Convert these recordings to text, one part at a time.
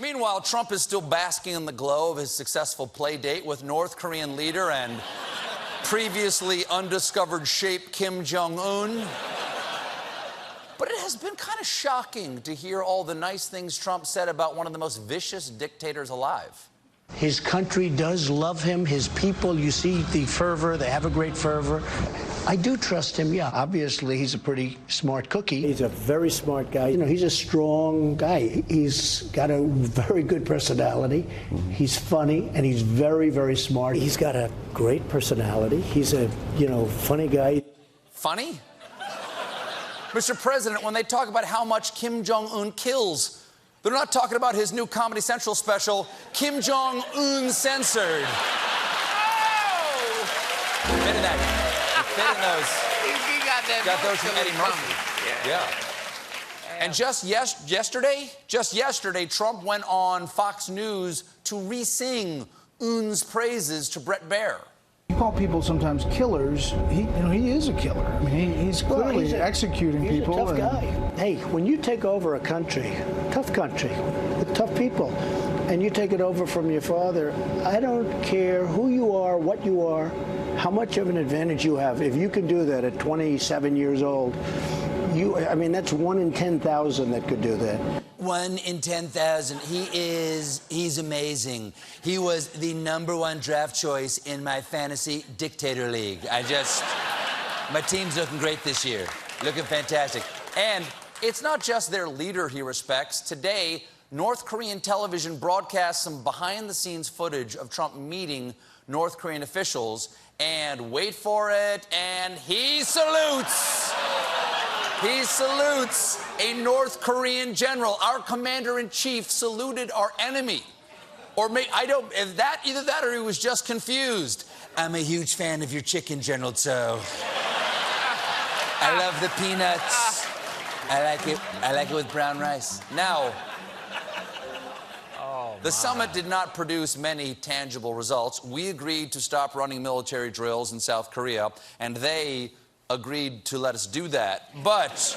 Meanwhile, Trump is still basking in the glow of his successful play date with North Korean leader and previously undiscovered shape Kim Jong-un. But it has been kind of shocking to hear all the nice things Trump said about one of the most vicious dictators alive. His country does love him. His people, you see the fervor. They have a great fervor. I do trust him, yeah. Obviously, he's a pretty smart cookie. He's a very smart guy. You know, he's a strong guy. He's got a very good personality. He's funny, and he's very, very smart. He's got a great personality. He's a, funny guy. Funny? Mr. President, when they talk about how much Kim Jong-un kills, they're not talking about his new Comedy Central special, Kim Jong-un Censored. Oh! Fit in that. Fit in those. He got that. Got those from Eddie Murphy. Yeah. And just yesterday, Trump went on Fox News to re-sing Un's praises to Bret Baier. You call people sometimes killers. He is a killer. I mean, he's clearly executing people. He's a tough guy. Hey, when you take over a country, tough country, with tough people, and you take it over from your father, I don't care who you are, what you are, how much of an advantage you have. If you can do that at 27 years old, that's 1 in 10,000 that could do that. 1 in 10,000. He's amazing. He was the #1 draft choice in my fantasy dictator league. My team's looking great this year. Looking fantastic. And it's not just their leader he respects. Today, North Korean television broadcast some behind-the-scenes footage of Trump meeting North Korean officials, and wait for it, and he salutes. He salutes a North Korean general. Our commander-in-chief saluted our enemy. Or either that or he was just confused. I'm a huge fan of your chicken, General Tso. I love the peanuts. I like it with brown rice. Now, the summit did not produce many tangible results. We agreed to stop running military drills in South Korea, and they agreed to let us do that. But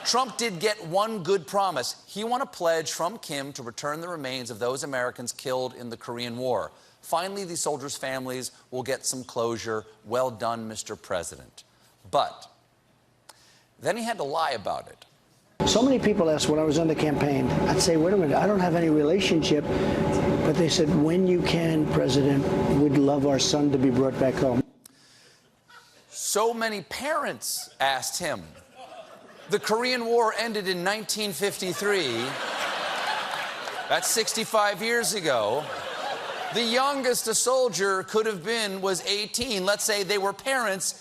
Trump did get one good promise. He won a pledge from Kim to return the remains of those Americans killed in the Korean War. Finally, these soldiers' families will get some closure. Well done, Mr. President. But then he had to lie about it. So many people asked when I was on the campaign, I'd say, wait a minute, I don't have any relationship. But they said, when you can, President, we'd love our son to be brought back home. So many parents asked him. The Korean War ended in 1953. That's 65 years ago. The youngest a soldier could have been was 18. Let's say they were parents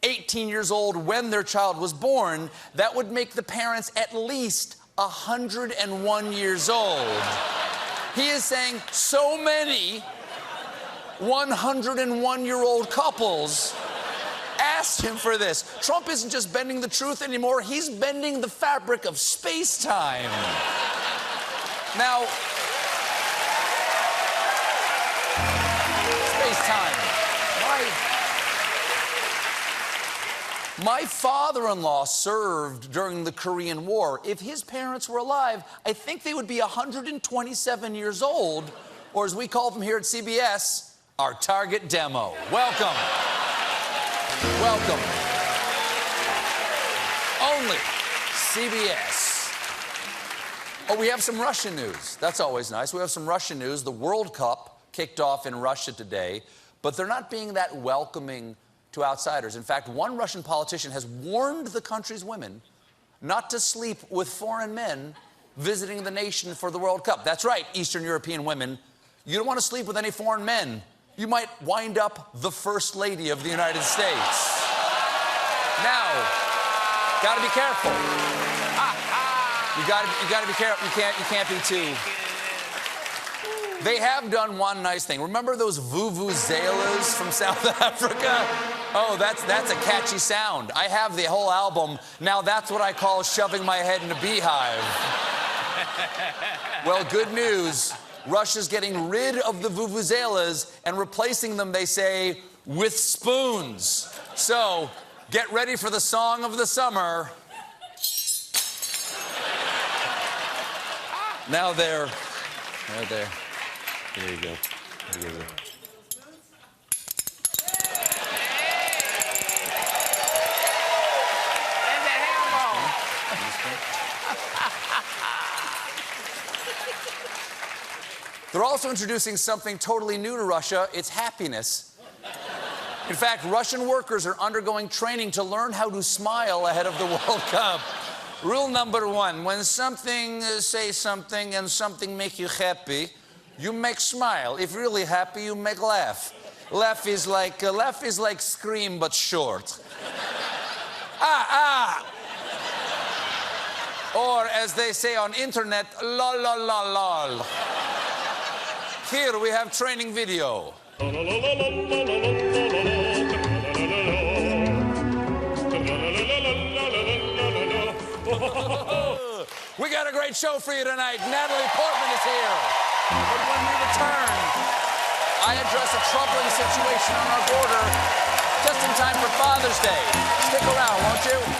18 years old when their child was born. That would make the parents at least 101 years old. He is saying so many 101-year-old couples asked him for this. Trump isn't just bending the truth anymore, he's bending the fabric of space-time. Now, space-time. My father-in-law served during the Korean War. If his parents were alive, I think they would be 127 years old, or as we call them here at CBS, our target demo. Welcome. Welcome. Only CBS. Oh, we have some Russian news. That's always nice. We have some Russian news. The World Cup kicked off in Russia today, but they're not being that welcoming to outsiders. In fact, one Russian politician has warned the country's women not to sleep with foreign men visiting the nation for the World Cup. That's right, Eastern European women. You don't want to sleep with any foreign men. You might wind up the First Lady of the United States. Now, gotta be careful. You gotta be careful. You can't be too. They have done one nice thing. Remember those vuvuzelas from South Africa? Oh, that's a catchy sound. I have the whole album. Now that's what I call shoving my head in a beehive. Well, good news. Russia's getting rid of the vuvuzelas and replacing them, they say, with spoons. So, get ready for the song of the summer. Now they're there. Here you go. Here you go. They're also introducing something totally new to Russia. It's happiness. In fact, Russian workers are undergoing training to learn how to smile ahead of the World Cup. Rule number 1, when something, say something, and something make you happy, you make smile. If really happy, you make laugh. Laugh is like scream, but short. Or, as they say on internet, lol, lol, lol, lol. Here we have training video. We got a great show for you tonight. Natalie Portman is here. But when we return, I address a troubling situation on our border just in time for Father's Day. Stick around, won't you?